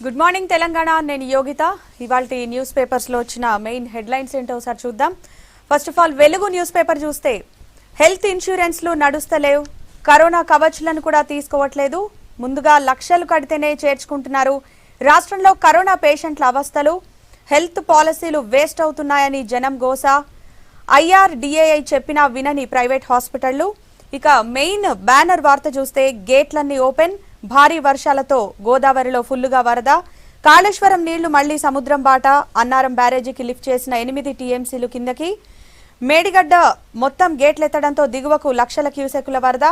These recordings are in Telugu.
Good morning Telangana. నేను యోగిత. ఇవాల్టి న్యూస్ పేపర్స్ లో వచ్చిన మెయిన్ హెడ్లైన్స్ ఏంటో ఒకసారి చూద్దాం. ఫస్ట్ ఆఫ్ ఆల్ వెలుగు న్యూస్ పేపర్ చూస్తే హెల్త్ ఇన్సూరెన్స్లు నడుస్తలేవు, కరోనా కవచ్లను కూడా తీసుకోవట్లేదు, ముందుగా లక్షలు కడితేనే చేర్చుకుంటున్నారు, రాష్ట్రంలో కరోనా పేషెంట్ల అవస్థలు, హెల్త్ పాలసీలు వేస్ట్ అవుతున్నాయని జనం గోసా, IRDAI చెప్పినా వినని ప్రైవేట్ హాస్పిటళ్లు. ఇక మెయిన్ బ్యానర్ వార్త చూస్తే గేట్లన్నీ ఓపెన్, భారీ వర్షాలతో గోదావరిలో ఫుల్లుగా వరద, కాళేశ్వరం నీళ్లు మళ్లీ సముద్రం బాట, అన్నారం బ్యారేజీకి లిఫ్ట్ చేసిన 8 TMCలు కిందకి, మేడిగడ్డ మొత్తం గేట్లెత్తడంతో దిగువకు లక్షల క్యూసెక్కుల వరద,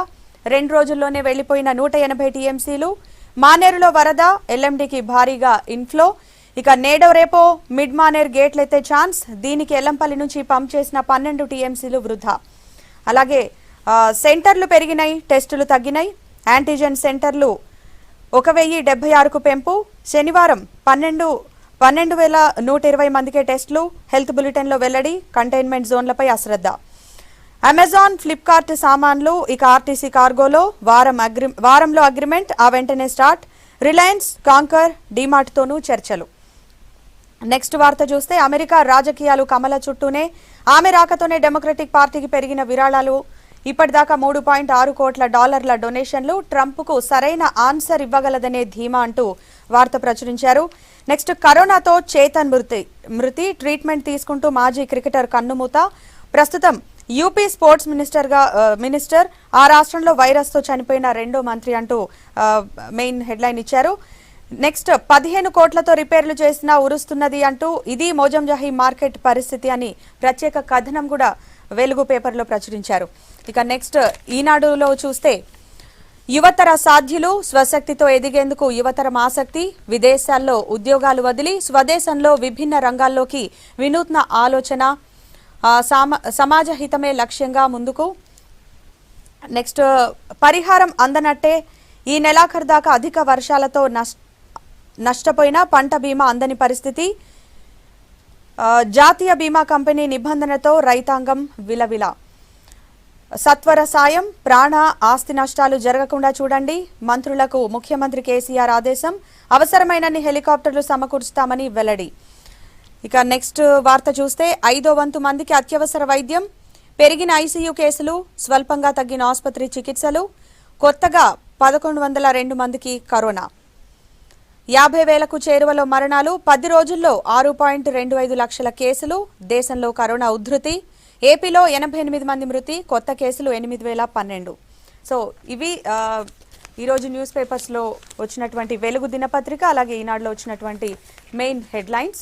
2 రోజుల్లోనే వెళ్లిపోయిన 180 TMCలు, మానేరులో వరద, LMDకి భారీగా ఇన్ఫ్లో. ఇక నేడో రేపో మిడ్ మానేర్ గేట్లెత్తే ఛాన్స్, దీనికి ఎల్లంపల్లి నుంచి పంప్ చేసిన 12 TMCలు వృధా. అలాగే సెంటర్లు పెరిగినాయి, టెస్టులు తగ్గినాయి, యాంటీజెన్ సెంటర్లు 1076కు పెంపు, శనివారం 12,120 మందికే టెస్టులు, హెల్త్ బులెటిన్లో వెల్లడి, కంటైన్మెంట్ జోన్లపై అశ్రద్ధ. అమెజాన్, ఫ్లిప్కార్ట్ సామాన్లు, ఇక ఆర్టీసీ కార్గోలో వారంలో అగ్రిమెంట్, ఆ వెంటనే స్టార్ట్, రిలయన్స్, కాంకర్, డీమార్ట్తోనూ చర్చలు. నెక్స్ట్ వార్త చూస్తే అమెరికా రాజకీయాలు కమల చుట్టూనే, ఆమె రాకతోనే డెమోక్రటిక్ పార్టీకి పెరిగిన విరాళాలు, ఇప్పటిదాకా $3.6 కోట్ల డొనేషన్లు, ట్రంప్కు సరైన ఆన్సర్ ఇవ్వగలదనే ధీమా అంటూ వార్త ప్రచురించారు. నెక్స్ట్ కరోనాతో చేతన్ మృతి, ట్రీట్మెంట్ తీసుకుంటూ మాజీ క్రికెటర్ కన్నుమూత, ప్రస్తుతం యూపీ స్పోర్ట్స్ మినిస్టర్, ఆ రాష్ట్రంలో వైరస్తో చనిపోయిన రెండో మంత్రి అంటూ మెయిన్ హెడ్లైన్ ఇచ్చారు. నెక్స్ట్ 15 కోట్లతో రిపేర్లు చేసినా ఉరుస్తున్నది అంటూ ఇది మోజంజాహి మార్కెట్ పరిస్థితి అని ప్రత్యేక కథనం కూడా వెలుగు పేపర్లో ప్రచురించారు. ఇక నెక్స్ట్ ఈనాడులో చూస్తే యువతర సాధ్యులు, స్వశక్తితో ఎదిగేందుకు యువతరం ఆసక్తి, విదేశాల్లో ఉద్యోగాలు వదిలి స్వదేశంలో విభిన్న రంగాల్లోకి వినూత్న ఆలోచన, సమాజ హితమే లక్ష్యంగా ముందుకు. నెక్స్ట్ పరిహారం అందనట్టే, ఈ నెలాఖరు దాకా అధిక వర్షాలతో నష్టపోయిన పంట బీమా అందని పరిస్థితి, జాతీయ బీమా కంపెనీ నిబంధనతో రైతాంగం విలవిల, సత్వర సాయం, ప్రాణ ఆస్తి నష్టాలు జరగకుండా చూడండి, మంత్రులకు ముఖ్యమంత్రి కేసీఆర్ ఆదేశం, అవసరమైనన్ని హెలికాప్టర్లు సమకూర్చుతామని వెల్లడి. ఇక నెక్స్ట్ వార్త చూస్తే 5వ వంతు మందికి అత్యవసర వైద్యం, పెరిగిన ఐసీయూ కేసులు, స్వల్పంగా తగ్గిన ఆసుపత్రి చికిత్సలు, కొత్తగా 1102 మందికి కరోనా, 50,000కు చేరువలో మరణాలు, 10 రోజుల్లో 6.25 లక్షల కేసులు, దేశంలో కరోనా ఉధృతి, ఏపీలో 88 మంది మృతి, కొత్త కేసులు 8,012. సో ఇవి ఈరోజు న్యూస్ పేపర్స్లో వచ్చినటువంటి వెలుగు దినపత్రిక, అలాగే ఈనాడులో వచ్చినటువంటి మెయిన్ హెడ్లైన్స్.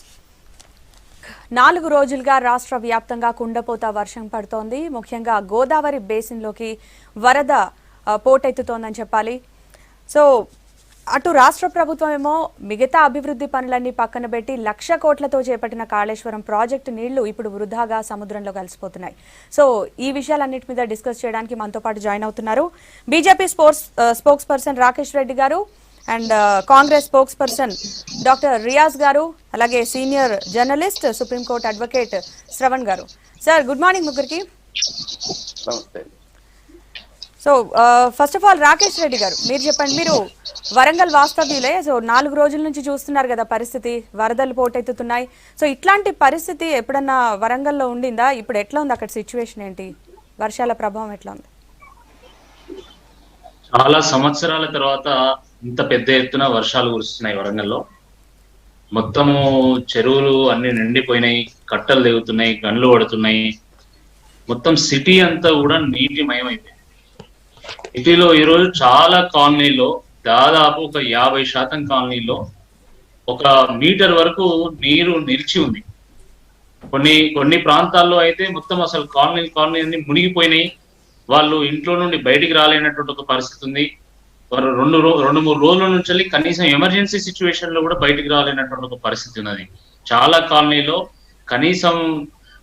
4 రోజులుగా రాష్ట్ర వ్యాప్తంగా కుండపోత వర్షం పడుతోంది. ముఖ్యంగా గోదావరి బేసిన్లోకి వరద పోటెత్తుతోందని చెప్పాలి. సో అటు రాష్ట్ర ప్రభుత్వం ఏమో మిగతా అభివృద్ధి పనులన్నీ పక్కన పెట్టి 1,00,000 కోట్లతో చేపట్టిన కాళేశ్వరం ప్రాజెక్టు నీళ్లు ఇప్పుడు వృధాగా సముద్రంలో కలిసిపోతున్నాయి. సో ఈ విషయాలన్నిటి మీద డిస్కస్ చేయడానికి మనతో పాటు జాయిన్ అవుతున్నారు BJP spokesperson Rakesh Reddy గారు and Congress spokesperson doctor Riyaz గారు, అలాగే senior journalist supreme court advocate Shravan గారు. సార్ గుడ్ మార్నింగ్ ముగ్గురికి. So first of all Rakesh Reddy గారు, మీరు చెప్పండి, మీరు వరంగల్ వాస్తవ్యులే. సో 4 రోజుల నుంచి చూస్తున్నారు కదా పరిస్థితి, వరదలు పోటెత్తుతున్నాయి. సో ఇట్లాంటి పరిస్థితి ఎప్పుడన్నా వరంగల్లో ఉండిందా? ఇప్పుడు ఎట్లా ఉంది అక్కడ సిచ్యువేషన్ ఏంటి? వర్షాల ప్రభావం ఎట్లా ఉంది? చాలా సంవత్సరాల తర్వాత ఇంత పెద్ద ఎత్తున వర్షాలు కురుస్తున్నాయి వరంగల్లో. మొత్తము చెరువులు అన్ని నిండిపోయినాయి, కట్టలు తెగుతున్నాయి, గన్లు పడుతున్నాయి, మొత్తం సిటీ అంతా కూడా నీటిమయం అయిపోయింది. సిటీలో ఈరోజు చాలా కాలనీలో దాదాపు ఒక 50% కాలనీలో 1 మీటర్ వరకు నీరు నిలిచి ఉంది. కొన్ని ప్రాంతాల్లో అయితే మొత్తం అసలు కాలనీ అన్ని మునిగిపోయినాయి. వాళ్ళు ఇంట్లో నుండి బయటికి రాలేనటువంటి ఒక పరిస్థితి ఉంది. వారు 2-3 రోజుల నుంచి కనీసం ఎమర్జెన్సీ సిచ్యువేషన్ లో కూడా బయటికి రాలేనటువంటి ఒక పరిస్థితి ఉన్నది. చాలా కాలనీలో కనీసం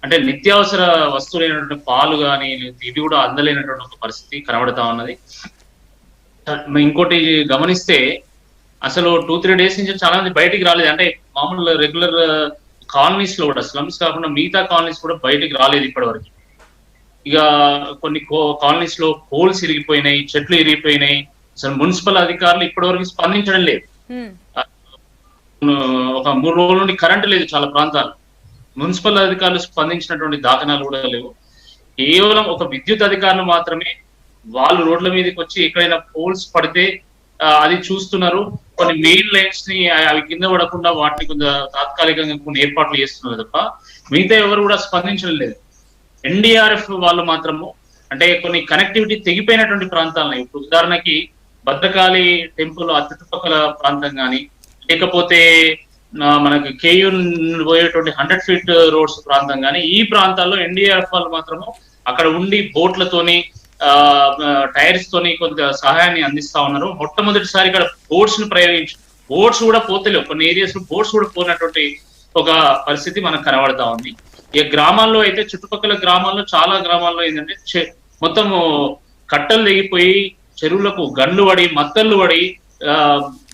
అంటే నిత్యావసర వస్తువులైనటువంటి పాలు కానీ ఇవి కూడా అందలేనటువంటి ఒక పరిస్థితి కనబడతా ఉన్నది. ఇంకోటి గమనిస్తే అసలు 2-3 డేస్ నుంచి చాలా మంది బయటికి రాలేదు. అంటే మామూలు రెగ్యులర్ కాలనీస్ లో కూడా, స్లమ్స్ కాకుండా మిగతా కాలనీస్ కూడా బయటికి రాలేదు ఇప్పటి వరకు. ఇక కొన్ని కాలనీస్ లో పోల్స్ ఇరిగిపోయినాయి, చెట్లు ఇరిగిపోయినాయి. అసలు మున్సిపల్ అధికారులు ఇప్పటి వరకు స్పందించడం లేదు. ఒక 3 రోజుల నుండి కరెంటు లేదు చాలా ప్రాంతాలు. మున్సిపల్ అధికారులు స్పందించినటువంటి దాఖనాలు కూడా లేవు. కేవలం ఒక విద్యుత్ అధికారులు మాత్రమే వాళ్ళు రోడ్ల మీదకి వచ్చి ఎక్కడైనా పోల్స్ పడితే అది చూస్తున్నారు. కొన్ని మెయిన్ లైన్స్ ని అవి కింద పడకుండా వాటిని కొంత తాత్కాలికంగా కొన్ని ఏర్పాట్లు చేస్తున్నారు తప్ప మిగతా ఎవరు కూడా స్పందించడం లేదు. ఎన్డీఆర్ఎఫ్ వాళ్ళు మాత్రము అంటే కొన్ని కనెక్టివిటీ తెగిపోయినటువంటి ప్రాంతాలను, ఇప్పుడు ఉదాహరణకి భద్రకాళి టెంపుల్ ఆ చుట్టుపక్కల ప్రాంతం కానీ, లేకపోతే మనకి కేయూ పోయేటువంటి 100 feet రోడ్స్ ప్రాంతం కానీ, ఈ ప్రాంతాల్లో ఎన్డీఆర్ఎఫ్ వాళ్ళు మాత్రము అక్కడ ఉండి బోట్లతోని టైర్స్ తోని కొంత సహాయాన్ని అందిస్తా ఉన్నారు. మొట్టమొదటిసారి ఇక్కడ బోట్స్ ను ప్రయోగించి బోట్స్ కూడా పోతలేవు, కొన్ని ఏరియాస్ లో బోట్స్ కూడా పోయినటువంటి ఒక పరిస్థితి మనకు కనబడతా ఉంది. ఈ గ్రామాల్లో అయితే చుట్టుపక్కల గ్రామాల్లో చాలా గ్రామాల్లో ఏంటంటే మొత్తము కట్టలు తెగిపోయి చెరువులకు గండ్లు పడి మత్తళ్ళు పడి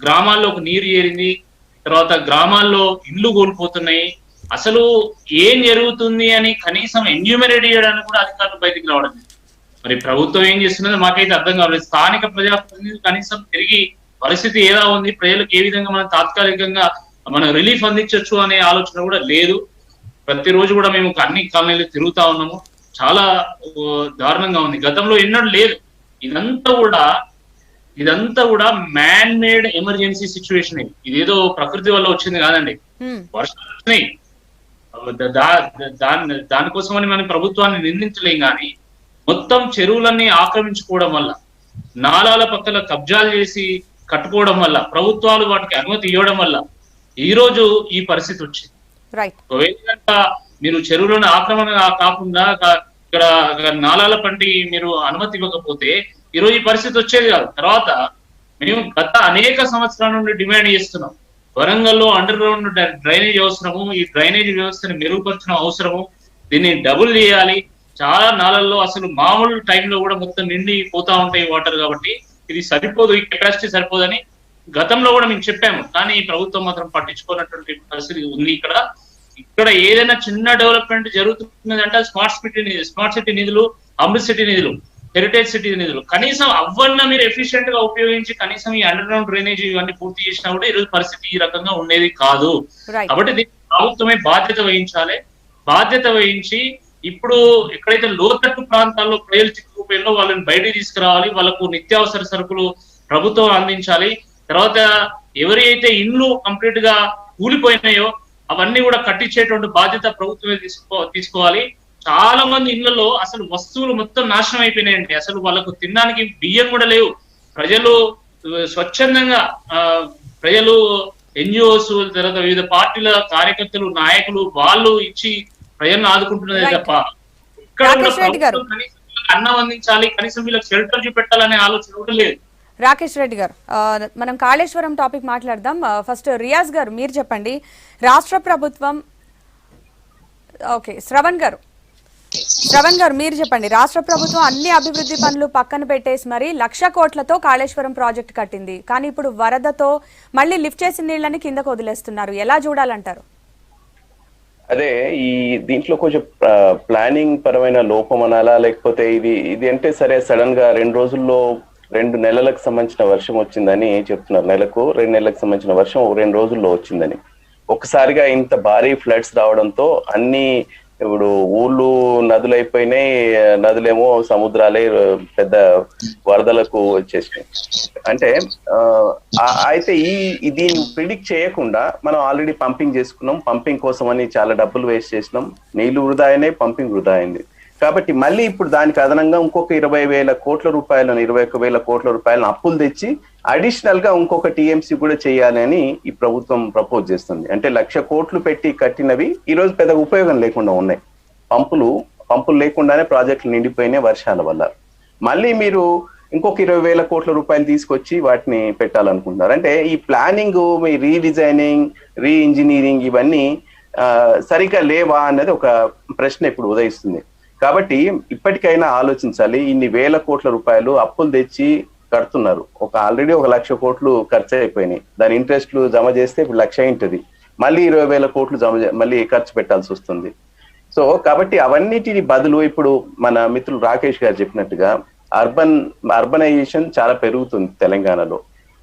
గ్రామాల్లోకి నీరు చేరింది. తర్వాత గ్రామాల్లో ఇల్లు కోల్పోతున్నాయి. అసలు ఏం జరుగుతుంది అని కనీసం ఎన్యూమరేట్ చేయడానికి కూడా అధికారులు బయటికి రావడం లేదు. మరి ప్రభుత్వం ఏం చేస్తున్నదో మాకైతే అర్థం కావలేదు. స్థానిక ప్రజాప్రతినిధులు కనీసం తిరిగి పరిస్థితి ఎలా ఉంది, ప్రజలకు ఏ విధంగా మనం తాత్కాలికంగా మనం రిలీఫ్ అందించవచ్చు అనే ఆలోచన కూడా లేదు. ప్రతిరోజు కూడా మేము అన్ని కాలనీలు తిరుగుతా ఉన్నాము. చాలా దారుణంగా ఉంది. గతంలో ఎన్నడూ లేదు. ఇదంతా కూడా మ్యాన్ మేడ్ ఎమర్జెన్సీ సిచ్యువేషన్. ఇదేదో ప్రకృతి వల్ల వచ్చింది కాదండి. వర్షాలు వచ్చినాయి, దానికోసమని మనం ప్రభుత్వాన్ని నిందించలేం. కానీ మొత్తం చెరువులన్నీ ఆక్రమించుకోవడం వల్ల, నాలాల పక్కల కబ్జాలు చేసి కట్టుకోవడం వల్ల, ప్రభుత్వాలు వాటికి అనుమతి ఇవ్వడం వల్ల ఈ రోజు ఈ పరిస్థితి వచ్చింది. ఒకవేళ మీరు చెరువులను ఆక్రమణ కాకుండా ఇక్కడ నాలాల పంటి మీరు అనుమతి ఇవ్వకపోతే ఈరోజు ఈ పరిస్థితి వచ్చేది కాదు. తర్వాత మేము గత అనేక సంవత్సరాల నుండి డిమాండ్ చేస్తున్నాం, వరంగల్లో అండర్ గ్రౌండ్ డ్రైనేజ్ అవసరము, ఈ డ్రైనేజ్ వ్యవస్థను మెరుగుపరచడం అవసరము, దీన్ని డబుల్ చేయాలి. చాలా నాళల్లో అసలు మామూలు టైంలో కూడా మొత్తం నిండి పోతా ఉంటాయి వాటర్, కాబట్టి ఇది సరిపోదు, ఈ కెపాసిటీ సరిపోదని గతంలో కూడా మేము చెప్పాము. కానీ ఈ ప్రభుత్వం మాత్రం పట్టించుకున్నటువంటి పరిస్థితి ఉంది. ఇక్కడ ఏదైనా చిన్న డెవలప్మెంట్ జరుగుతున్నది అంటే స్మార్ట్ సిటీ నిధులు, అమృత్ సిటీ నిధులు, హెరిటేజ్ సిటీ నిధులు కనీసం అవన్న మీరు ఎఫిషియెంట్ గా ఉపయోగించి కనీసం ఈ అండర్ గ్రౌండ్ డ్రైనేజ్ ఇవన్నీ పూర్తి చేసినా కూడా ఈరోజు పరిస్థితి ఈ రకంగా ఉండేది కాదు. కాబట్టి దీనికి ప్రభుత్వమే బాధ్యత వహించాలి. బాధ్యత వహించి ఇప్పుడు ఎక్కడైతే లోతట్టు ప్రాంతాల్లో ప్రజలు చిక్కుకుపోయినో వాళ్ళని బయటికి తీసుకురావాలి. వాళ్ళకు నిత్యావసర సరుకులు ప్రభుత్వం అందించాలి. తర్వాత ఎవరైతే ఇండ్లు కంప్లీట్ గా కూలిపోయినాయో అవన్నీ కూడా కట్టించేటువంటి బాధ్యత ప్రభుత్వమే తీసుకోవాలి. చాలా మంది ఇళ్లలో అసలు వస్తువులు మొత్తం నాశనం అయిపోయినాయండి. అసలు వాళ్ళకు తినడానికి బియ్యం కూడా లేవు. ప్రజలు స్వచ్ఛందంగా ప్రజలు ఎన్జిఓస్ తర్వాత వివిధ పార్టీల కార్యకర్తలు నాయకులు వాళ్ళు ఇచ్చి ప్రజలను ఆదుకుంటున్నదే తప్ప ఇక్కడ కూడా కనీసం అన్నం అందించాలి, కనీసం వీళ్ళకి షెల్టర్ చూపెట్టాలనే ఆలోచన కూడా లేదు. రాకేష్ రెడ్డి గారు, మనం కాళేశ్వరం టాపిక్ మాట్లాడదాం. ఫస్ట్ రియాజ్ గారు మీరు చెప్పండి, రాష్ట్ర ప్రభుత్వం శ్రవణ్ గారు మీరు చెప్పండి, రాష్ట్ర ప్రభుత్వం అన్ని అభివృద్ధి పనులు పక్కన పెట్టేసి మరి 1,00,000 కోట్లతో కాళేశ్వరం ప్రాజెక్ట్ కట్టింది. కానీ ఇప్పుడు వరదతో మళ్ళీ లిఫ్ట్ చేసిన నీళ్ళని కిందకు వదిలేస్తున్నారు. ఎలా చూడాలంటారు? అదే ఈ దీంట్లో కొంచెం ప్లానింగ్ పరమైన లోపం అనాలా, లేకపోతే ఇది అంటే సరే సడన్ గా 2 నెలలకు సంబంధించిన వర్షం వచ్చిందని చెప్తున్నారు. నెలకు 2 నెలలకు సంబంధించిన వర్షం 2 రోజుల్లో వచ్చిందని. ఒకసారిగా ఇంత భారీ ఫ్లడ్స్ రావడంతో అన్ని ఇప్పుడు ఊళ్ళు నదులు అయిపోయినాయి, నదులేమో సముద్రాలే పెద్ద వరదలకు వచ్చేసినాయి. అంటే అయితే దీన్ని ప్రిడిక్ట్ చేయకుండా మనం ఆల్రెడీ పంపింగ్ చేసుకున్నాం. పంపింగ్ కోసం అని చాలా డబ్బులు వేస్ట్ చేసినాం. నీళ్లు వృధా అయినాయి, పంపింగ్ వృధా అయింది. కాబట్టి మళ్ళీ ఇప్పుడు దానికి అదనంగా ఇంకొక 20,000 కోట్ల రూపాయలను 21,000 కోట్ల రూపాయలను అప్పులు తెచ్చి అడిషనల్ గా ఇంకొక టీఎంసీ కూడా చేయాలి అని ఈ ప్రభుత్వం ప్రపోజ్ చేస్తుంది. అంటే 1,00,000 కోట్లు పెట్టి కట్టినవి ఈ రోజు పెద్ద ఉపయోగం లేకుండా ఉన్నాయి. పంపులు లేకుండానే ప్రాజెక్టులు నిండిపోయినాయి వర్షాల వల్ల. మళ్ళీ మీరు ఇంకొక 20,000 కోట్ల రూపాయలు తీసుకొచ్చి వాటిని పెట్టాలనుకుంటున్నారు. అంటే ఈ ప్లానింగ్, మీ రీడిజైనింగ్, రీఇంజనీరింగ్ ఇవన్నీ సరిగ్గా లేవా అన్నది ఒక ప్రశ్న ఇప్పుడు ఉదయిస్తుంది. కాబట్టి ఇప్పటికైనా ఆలోచించాలి. ఇన్ని 1,000 కోట్ల రూపాయలు అప్పులు తెచ్చి కడుతున్నారు. ఆల్రెడీ 1,00,000 కోట్లు ఖర్చు అయిపోయినాయి. దాని ఇంట్రెస్ట్లు జమ చేస్తే ఇప్పుడు 1,00,000 అయింటది. మళ్ళీ 20,000 కోట్లు మళ్ళీ ఖర్చు పెట్టాల్సి వస్తుంది. సో కాబట్టి అవన్నిటిని బదులు ఇప్పుడు మన మిత్రులు రాకేష్ గారు చెప్పినట్టుగా అర్బనైజేషన్ చాలా పెరుగుతుంది తెలంగాణలో.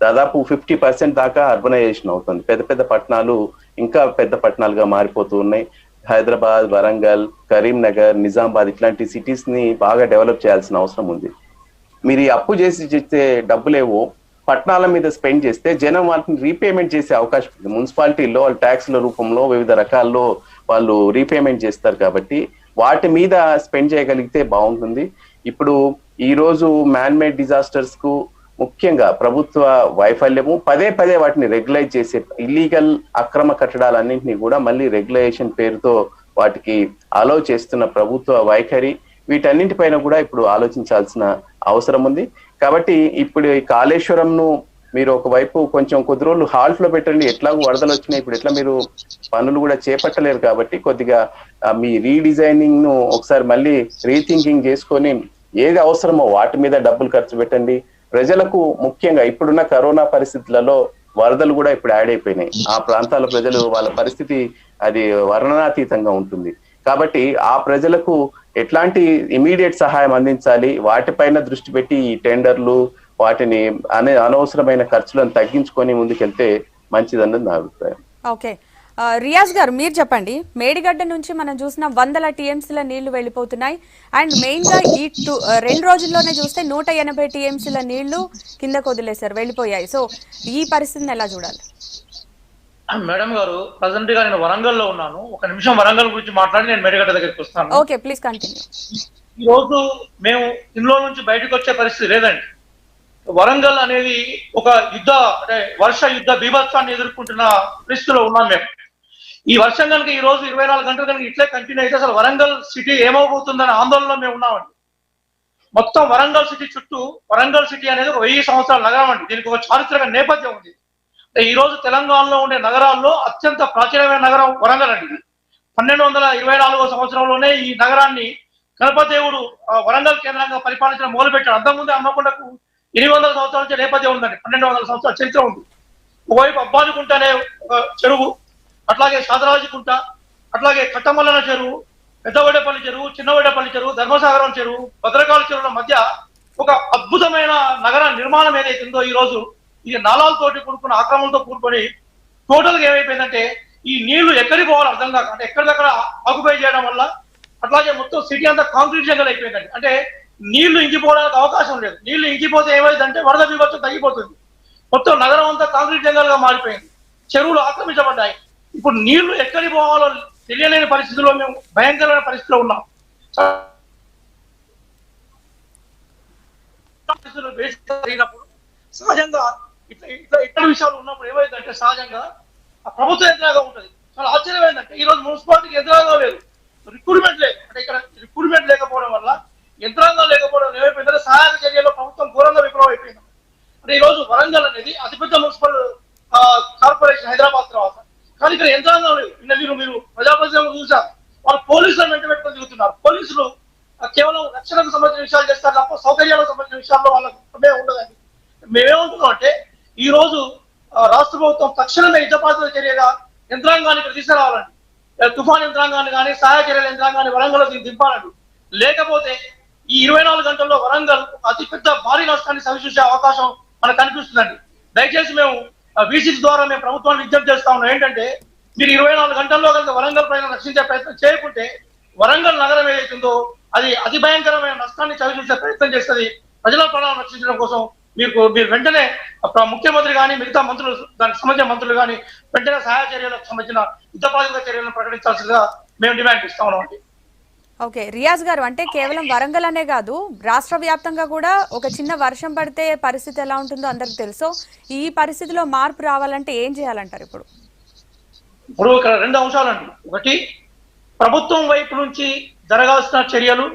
దాదాపు 50% దాకా అర్బనైజేషన్ అవుతుంది. పెద్ద పెద్ద పట్టణాలు ఇంకా పెద్ద పట్టణాలుగా మారిపోతూ ఉన్నాయి. హైదరాబాద్, వరంగల్, కరీంనగర్, నిజామాబాద్ ఇట్లాంటి సిటీస్ ని బాగా డెవలప్ చేయాల్సిన అవసరం ఉంది. మీరు ఈ అప్పు చేసి చేస్తే డబ్బులేవో పట్టణాల మీద స్పెండ్ చేస్తే జనం వాటిని రీపేమెంట్ చేసే అవకాశం ఉంది. మున్సిపాలిటీలో వాళ్ళు ట్యాక్స్ల రూపంలో వివిధ రకాల్లో వాళ్ళు రీపేమెంట్ చేస్తారు కాబట్టి వాటి మీద స్పెండ్ చేయగలిగితే బాగుంటుంది. ఇప్పుడు ఈ రోజు మ్యాన్ మేడ్ డిజాస్టర్స్ కు ముఖ్యంగా ప్రభుత్వ వైఫల్యము, పదే పదే వాటిని రెగ్యులైజ్ చేసే ఇల్లీగల్ అక్రమ కట్టడాలన్నింటినీ కూడా మళ్ళీ రెగ్యులేషన్ పేరుతో వాటికి అలౌ చేస్తున్న ప్రభుత్వ వైఖరి, వీటన్నింటిపైన కూడా ఇప్పుడు ఆలోచించాల్సిన అవసరం ఉంది. కాబట్టి ఇప్పుడు ఈ కాళేశ్వరంను మీరు ఒకవైపు కొంచెం కొద్ది రోజులు హాల్ట్ లో పెట్టండి, ఎట్లాగో వరదలు వచ్చినాయి, ఇప్పుడు ఎట్లా మీరు పనులు కూడా చేపట్టలేరు కాబట్టి కొద్దిగా మీ రీడిజైనింగ్ ను ఒకసారి మళ్ళీ రీథింకింగ్ చేసుకొని ఏది అవసరమో వాటి మీద డబ్బులు ఖర్చు పెట్టండి. ప్రజలకు ముఖ్యంగా ఇప్పుడున్న కరోనా పరిస్థితులలో వరదలు కూడా ఇప్పుడు యాడ్ అయిపోయినాయి. ఆ ప్రాంతాల ప్రజలు వాళ్ళ పరిస్థితి అది వర్ణనాతీతంగా ఉంటుంది. కాబట్టి ఆ ప్రజలకు ఎట్లాంటి ఇమీడియట్ సహాయం అందించాలి, వాటిపైన దృష్టి పెట్టి ఈ టెండర్లు వాటిని అనవసరమైన ఖర్చులను తగ్గించుకొని ముందుకెళ్తే మంచిదన్నది నా అభిప్రాయం. ఓకే, రియాజ్ గారు మీరు చెప్పండి. మేడిగడ్డ నుంచి మనం చూసిన వందల టీఎంసీల నీళ్లు వెళ్ళిపోతున్నాయి. అండ్ మెయిన్ గా ఈ 2 రోజుల్లోనే చూస్తే 180 టీఎంసీల నీళ్లు కిందకు వదిలేశారు, వెళ్ళిపోయాయి. సో ఈ పరిస్థితిని ఎలా చూడాలి? మేడం గారు, ప్రజెంట్ గా నేను వరంగల్ లో ఉన్నాను. ఒక నిమిషం వరంగల్ గురించి మాట్లాడి నేను మేడిగడ్డ దగ్గరికి వస్తాను. Okay, please continue. ఈ రోజు మేము ఇంట్లో నుంచి బయటకు వచ్చే పరిస్థితి లేదండి. వరంగల్ అనేది ఒక అంటే వర్ష యుద్ధ బీభత్సాన్ని ఎదుర్కొంటున్న పరిస్థితిలో ఉన్నాం మేము. ఈ వర్షం కనుక ఈ రోజు 24 గంటలు కనుక ఇట్లే కంటిన్యూ అయితే అసలు వరంగల్ సిటీ ఏమవుతుందనే ఆందోళనలో మేము ఉన్నామండి. మొత్తం వరంగల్ సిటీ చుట్టూ, వరంగల్ సిటీ అనేది ఒక 1000 సంవత్సరాల నగరం అండి. దీనికి ఒక చారిత్రక నేపథ్యం ఉంది. ఈ రోజు తెలంగాణలో ఉండే నగరాల్లో అత్యంత ప్రాచీనమైన నగరం వరంగల్ అండి. 1224 సంవత్సరంలోనే ఈ నగరాన్ని గణపదేవుడు వరంగల్ కేంద్రంగా పరిపాలించడం మొదలుపెట్టాడు. అంతకుముందే హన్మకొండకు 800 సంవత్సరాల నుంచి నేపథ్యం ఉందండి. 1200 సంవత్సరాల చరిత్ర ఉంది. ఒకవైపు అబ్బానికుంట అనే ఒక చెరువు, అట్లాగే సాదరాజుకుంట, అట్లాగే కట్టమల్లన చెరువు, పెద్దవడపల్లి చెరువు, చిన్నవడపల్లి చెరువు, ధర్మసాగరం చెరువు, భద్రకాళ చెరువుల మధ్య ఒక అద్భుతమైన నగర నిర్మాణం ఏదైతుందో ఈ రోజు ఇది నాళాలతోటి కూడుకున్న ఆక్రమణతో కూడుకొని టోటల్ గా ఏమైపోయిందంటే ఈ నీళ్లు ఎక్కడికి పోవాలో అర్థం కాక, అంటే ఎక్కడిదక్కడ ఆక్యుపై చేయడం వల్ల అట్లాగే మొత్తం సిటీ అంతా కాంక్రీట్ జంగల్ అయిపోయిందండి. అంటే నీళ్లు ఇంకిపోవడానికి అవకాశం లేదు. నీళ్లు ఇంకిపోతే ఏమైందంటే వరద బీభత్సం తగ్గిపోతుంది. మొత్తం నగరం అంతా కాంక్రీట్ జంగల్ గా మారిపోయింది. చెరువులు ఆక్రమించబడ్డాయి. ఇప్పుడు నీళ్లు ఎక్కడికి పోవాలో తెలియలేని పరిస్థితుల్లో మేము భయంకరమైన పరిస్థితిలో ఉన్నాం. జరిగినప్పుడు సహజంగా ఇట్లా విషయాలు ఉన్నప్పుడు ఏమైందంటే సహజంగా ఆ ప్రభుత్వ యంత్రాంగం ఉంటుంది. చాలా ఆశ్చర్యం ఏంటంటే ఈ రోజు మున్సిపాలిటీకి యంత్రాంగం లేదు, రిక్రూట్మెంట్ లేదు. అంటే ఇక్కడ రిక్రూట్మెంట్ లేకపోవడం వల్ల, యంత్రాంగం లేకపోవడం ఏమైపోయిందంటే సహాయక చర్యలో ప్రభుత్వం ఘోరంగా విఫలం అయిపోయింది. అంటే ఈ రోజు వరంగల్ అనేది అతిపెద్ద మున్సిపల్ కార్పొరేషన్ హైదరాబాద్ తర్వాత, కానీ ఇక్కడ యంత్రాంగం లేదు. మీరు ప్రజాప్రతినిధులు చూసారు, వాళ్ళు పోలీసులను వెంట పెట్టుకొని తిరుగుతున్నారు. పోలీసులు కేవలం రక్షణకు సంబంధించిన విషయాలు చేస్తారు తప్ప సౌకర్యాలకు సంబంధించిన విషయాల్లో వాళ్ళకు ప్రమేయం ఉండదండి. మేమేమంటున్నాం అంటే ఈ రోజు రాష్ట్ర ప్రభుత్వం తక్షణమే యుద్ధపాత్ర చర్యగా యంత్రాంగాన్ని ఇక్కడ తీసుకురావాలండి. తుఫాన్ యంత్రాంగాన్ని కానీ సహాయ చర్యల యంత్రాంగాన్ని వరంగల్ దింపాలండి. లేకపోతే ఈ 24 గంటల్లో వరంగల్ అతిపెద్ద భారీ నష్టాన్ని సవిచూసే అవకాశం మనకు కనిపిస్తుందండి. దయచేసి మేము వీసీ ద్వారా మేము ప్రభుత్వాన్ని విజ్ఞప్తి చేస్తా ఉన్నాం ఏంటంటే మీరు 24 గంటల్లో కనుక వరంగల్ పైన రక్షించే ప్రయత్నం చేయకుంటే వరంగల్ నగరం ఏదైతుందో అది అతి భయంకరమైన నష్టాన్ని చవిచూసే ప్రయత్నం చేస్తుంది. ప్రజల ప్రాణాలను రక్షించడం కోసం మీరు వెంటనే ముఖ్యమంత్రి కానీ మిగతా మంత్రులు, దానికి సంబంధించిన మంత్రులు కానీ వెంటనే సహాయ చర్యలకు సంబంధించిన యుద్ధపాతిక చర్యలను ప్రకటించాల్సిందిగా మేము డిమాండ్ ఇస్తా ఉన్నామండి. ఓకే, రియాజ్ గారు, అంటే కేవలం వరంగల్ అనే కాదు, రాష్ట్ర వ్యాప్తంగా కూడా ఒక చిన్న వర్షం పడితే పరిస్థితి ఎలా ఉంటుందో అందరికి తెలుసు. ఈ పరిస్థితిలో మార్పు రావాలంటే ఏం చేయాలంటారు? ఇప్పుడు ఇక్కడ 2 అంశాలండి. ఒకటి, ప్రభుత్వం వైపు నుంచి జరగాల్సిన చర్యలు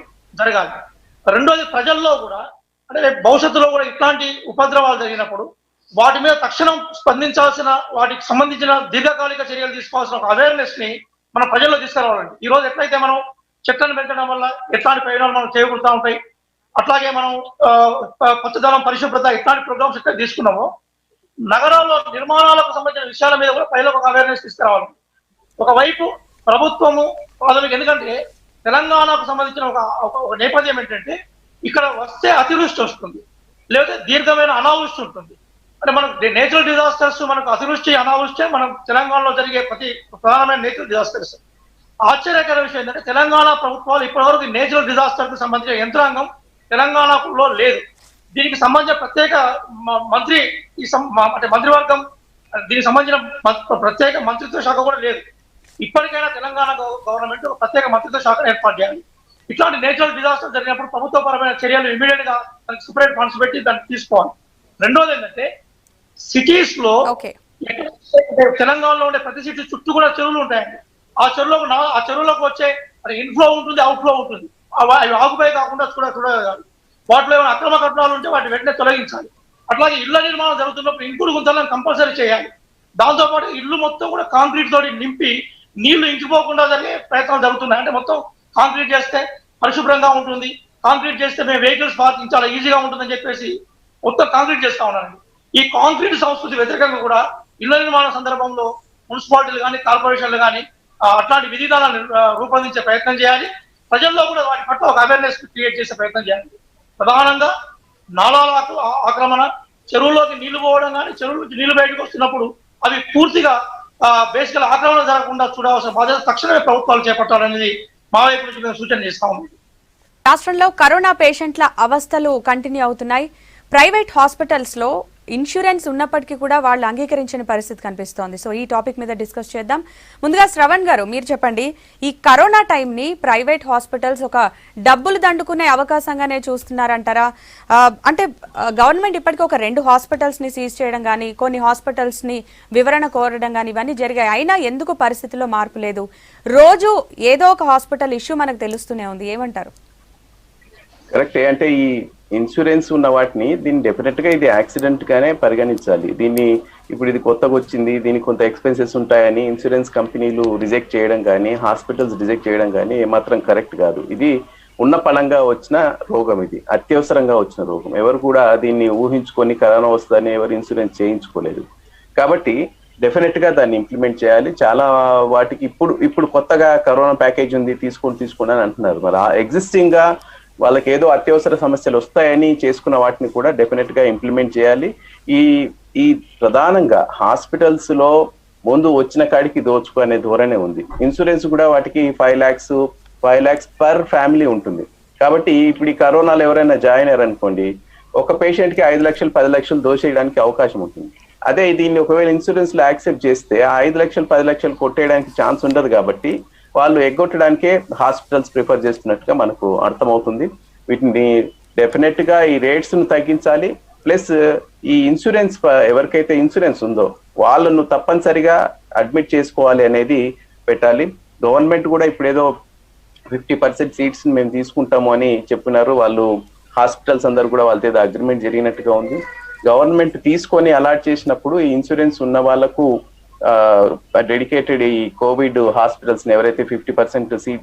జరగాలి. రెండోది, ప్రజల్లో కూడా అంటే భవిష్యత్తులో కూడా ఇట్లాంటి ఉపద్రవాలు జరిగినప్పుడు వాటి మీద తక్షణం స్పందించాల్సిన, వాటికి సంబంధించిన దీర్ఘకాలిక చర్యలు తీసుకోవాల్సిన ఒక అవేర్నెస్ ని మన ప్రజల్లో తీసుకురావాలండి. ఈ రోజు ఎట్లయితే మనం చెట్లను పెంచడం వల్ల ఎట్లాంటి ప్రయోజనాలు మనం చేకూరుతూ ఉంటాయి, అట్లాగే మనం కొత్తదనం, పరిశుభ్రత ఇట్లాంటి ప్రోగ్రామ్స్ ఎక్కడ తీసుకున్నామో నగరాల్లో నిర్మాణాలకు సంబంధించిన విషయాల మీద కూడా ప్రజలకు ఒక అవేర్నెస్ తీసుకురావాలి. ఒకవైపు ప్రభుత్వము ప్రాథమిక, ఎందుకంటే తెలంగాణకు సంబంధించిన ఒక నేపథ్యం ఏంటంటే ఇక్కడ వస్తే అతివృష్టి వస్తుంది, లేకపోతే దీర్ఘమైన అనావృష్టి ఉంటుంది. అంటే మనకు నేచురల్ డిజాస్టర్స్, మనకు అతివృష్టి అనావృష్టి మనం తెలంగాణలో జరిగే ప్రధానమైన నేచురల్ డిజాస్టర్స్. ఆశ్చర్యకర విషయం ఏంటంటే తెలంగాణ ప్రభుత్వాలు ఇప్పటివరకు నేచురల్ డిజాస్టర్ కు సంబంధించిన యంత్రాంగం తెలంగాణలో లేదు. దీనికి సంబంధించిన ప్రత్యేక మంత్రి అంటే మంత్రివర్గం, దీనికి సంబంధించిన ప్రత్యేక మంత్రిత్వ శాఖ కూడా లేదు. ఇప్పటికైనా తెలంగాణ గవర్నమెంట్ ఒక ప్రత్యేక మంత్రిత్వ శాఖను ఏర్పాటు చేయాలి. ఇట్లాంటి నేచురల్ డిజాస్టర్ జరిగినప్పుడు ప్రభుత్వపరమైన చర్యలు ఇమీడియట్ గా దానికి సెపరేట్ ఫండ్స్ పెట్టి దాన్ని తీసుకోవాలి. రెండోది ఏంటంటే సిటీస్ లో తెలంగాణలో ఉండే ప్రతి సిటీ చుట్టూ కూడా చెరువులు ఉంటాయండి. ఆ చెరువులకు వచ్చే ఇన్ఫ్లో ఉంటుంది, అవుట్ఫ్లో ఉంటుంది. అవి ఆకుపై కాకుండా చూడాలి. వాటిలో ఏమైనా అక్రమ కట్టడాలు ఉంటే వాటిని వెంటనే తొలగించాలి. అట్లాగే ఇళ్ల నిర్మాణం జరుగుతున్నప్పుడు ఇంకుడు గుంతలను కంపల్సరీ చేయాలి. దాంతోపాటు ఇల్లు మొత్తం కూడా కాంక్రీట్ తోటి నింపి నీళ్లు ఇంకిపోకుండా జరిగే ప్రయత్నాలు జరుగుతున్నాయి. అంటే మొత్తం కాంక్రీట్ చేస్తే పరిశుభ్రంగా ఉంటుంది, కాంక్రీట్ చేస్తే మేము వెహికల్స్ పార్కింగ్ చాలా ఈజీగా ఉంటుందని చెప్పేసి మొత్తం కాంక్రీట్ చేస్తా ఉన్నారండి. ఈ కాంక్రీట్ సంస్కృతి వ్యతిరేకంగా కూడా ఇళ్ల నిర్మాణ సందర్భంలో మున్సిపాలిటీలు కానీ కార్పొరేషన్లు కానీ అట్లాంటి విధానాలను రూపొందించే ప్రయత్నం చేయాలి. ప్రజల్లో కూడా వాటి పట్ల ఒక అవేర్నెస్ క్రియేట్ చేసే ప్రయత్నం చేయాలి. ప్రధానంగా నాలాల ఆక్రమణ, చెరువుల్లోకి నీళ్లు పోవడం కానీ చెరువుల నుంచి నీళ్లు బయటకు వస్తున్నప్పుడు అవి పూర్తిగా బేసికల్ ఆక్రమణ జరగకుండా చూడవలసిన బాధ్యత తక్షణమే ప్రభుత్వాలు చేపట్టాలనేది మా వైపు నుంచి మేము సూచన చేస్తా ఉన్నాం. రాష్ట్రంలో కరోనా పేషెంట్ల అవస్థలు కంటిన్యూ అవుతున్నాయి. ప్రైవేట్ హాస్పిటల్స్ లో ఇన్సూరెన్స్ ఉన్నప్పటికీ కూడా వాళ్ళు అంగీకరించిన పరిస్థితి కనిపిస్తోంది. సో ఈ టాపిక్ మీద డిస్కస్ చేద్దాం. ముందుగా శ్రవణ్ గారు, మీరు చెప్పండి, ఈ కరోనా టైంని ప్రైవేట్ హాస్పిటల్స్ ఒక డబ్బులు దండుకునే అవకాశంగానే చూస్తున్నారంటారా? అంటే గవర్నమెంట్ ఇప్పటికీ ఒక 2 హాస్పిటల్స్ ని సీజ్ చేయడం కానీ, కొన్ని హాస్పిటల్స్ ని వివరణ కోరడం కానీ ఇవన్నీ జరిగాయి. అయినా ఎందుకు పరిస్థితిలో మార్పు లేదు? రోజు ఏదో ఒక హాస్పిటల్ ఇష్యూ మనకు తెలుస్తూనే ఉంది. ఏమంటారు? కరెక్టే. అంటే ఈ ఇన్సూరెన్స్ ఉన్న వాటిని దీన్ని డెఫినెట్ గా ఇది యాక్సిడెంట్ గానే పరిగణించాలి. దీన్ని ఇప్పుడు ఇది కొత్తగా వచ్చింది, దీనికి కొంత ఎక్స్పెన్సెస్ ఉంటాయని ఇన్సూరెన్స్ కంపెనీలు రిజెక్ట్ చేయడం కానీ, హాస్పిటల్స్ రిజెక్ట్ చేయడం కానీ ఏమాత్రం కరెక్ట్ కాదు. ఇది ఉన్న పళంగా వచ్చిన రోగం, ఇది అత్యవసరంగా వచ్చిన రోగం. ఎవరు కూడా దీన్ని ఊహించుకొని కరోనా వస్తుందని ఎవరు ఇన్సూరెన్స్ చేయించుకోలేదు. కాబట్టి డెఫినెట్ గా దాన్ని ఇంప్లిమెంట్ చేయాలి. చాలా వాటికి ఇప్పుడు కొత్తగా కరోనా ప్యాకేజ్ ఉంది తీసుకోండి అని అంటున్నారు. మరి ఎగ్జిస్టింగ్ గా వాళ్ళకి ఏదో అత్యవసర సమస్యలు వస్తాయని చేసుకున్న వాటిని కూడా డెఫినెట్ గా ఇంప్లిమెంట్ చేయాలి. ఈ ప్రధానంగా హాస్పిటల్స్ లో ముందు వచ్చిన కాడికి దోచుకునే ధోరణి ఉంది. ఇన్సూరెన్స్ కూడా వాటికి 5 lakhs పర్ ఫ్యామిలీ ఉంటుంది. కాబట్టి ఇప్పుడు ఈ కరోనాలో ఎవరైనా జాయిన్ అయ్యారనుకోండి, ఒక పేషెంట్ కి 5 లక్షలు 10 లక్షలు దోచేయడానికి అవకాశం ఉంటుంది. అదే దీన్ని ఒకవేళ ఇన్సూరెన్స్ లో యాక్సెప్ట్ చేస్తే 5 లక్షలు 10 లక్షలు కొట్టేయడానికి ఛాన్స్ ఉండదు. కాబట్టి వాళ్ళు ఎగ్గొట్టడానికే హాస్పిటల్స్ ప్రిఫర్ చేస్తున్నట్టుగా మనకు అర్థమవుతుంది. వీటిని డెఫినెట్ గా ఈ రేట్స్ ను తగ్గించాలి. ప్లస్ ఈ ఇన్సూరెన్స్ ఎవరికైతే ఇన్సూరెన్స్ ఉందో వాళ్ళను తప్పనిసరిగా అడ్మిట్ చేసుకోవాలి అనేది పెట్టాలి. గవర్నమెంట్ కూడా ఇప్పుడు ఏదో 50% సీట్స్ మేము తీసుకుంటాము అని చెప్పినారు. వాళ్ళు హాస్పిటల్స్ అందరూ కూడా వాళ్ళతో ఏదో అగ్రిమెంట్ జరిగినట్టుగా ఉంది. గవర్నమెంట్ తీసుకొని అలాట్ చేసినప్పుడు ఈ ఇన్సూరెన్స్ ఉన్న వాళ్ళకు డెడికేటెడ్ ఈ కోవిడ్ హాస్పిటల్స్ ఎవరైతే 50% సీట్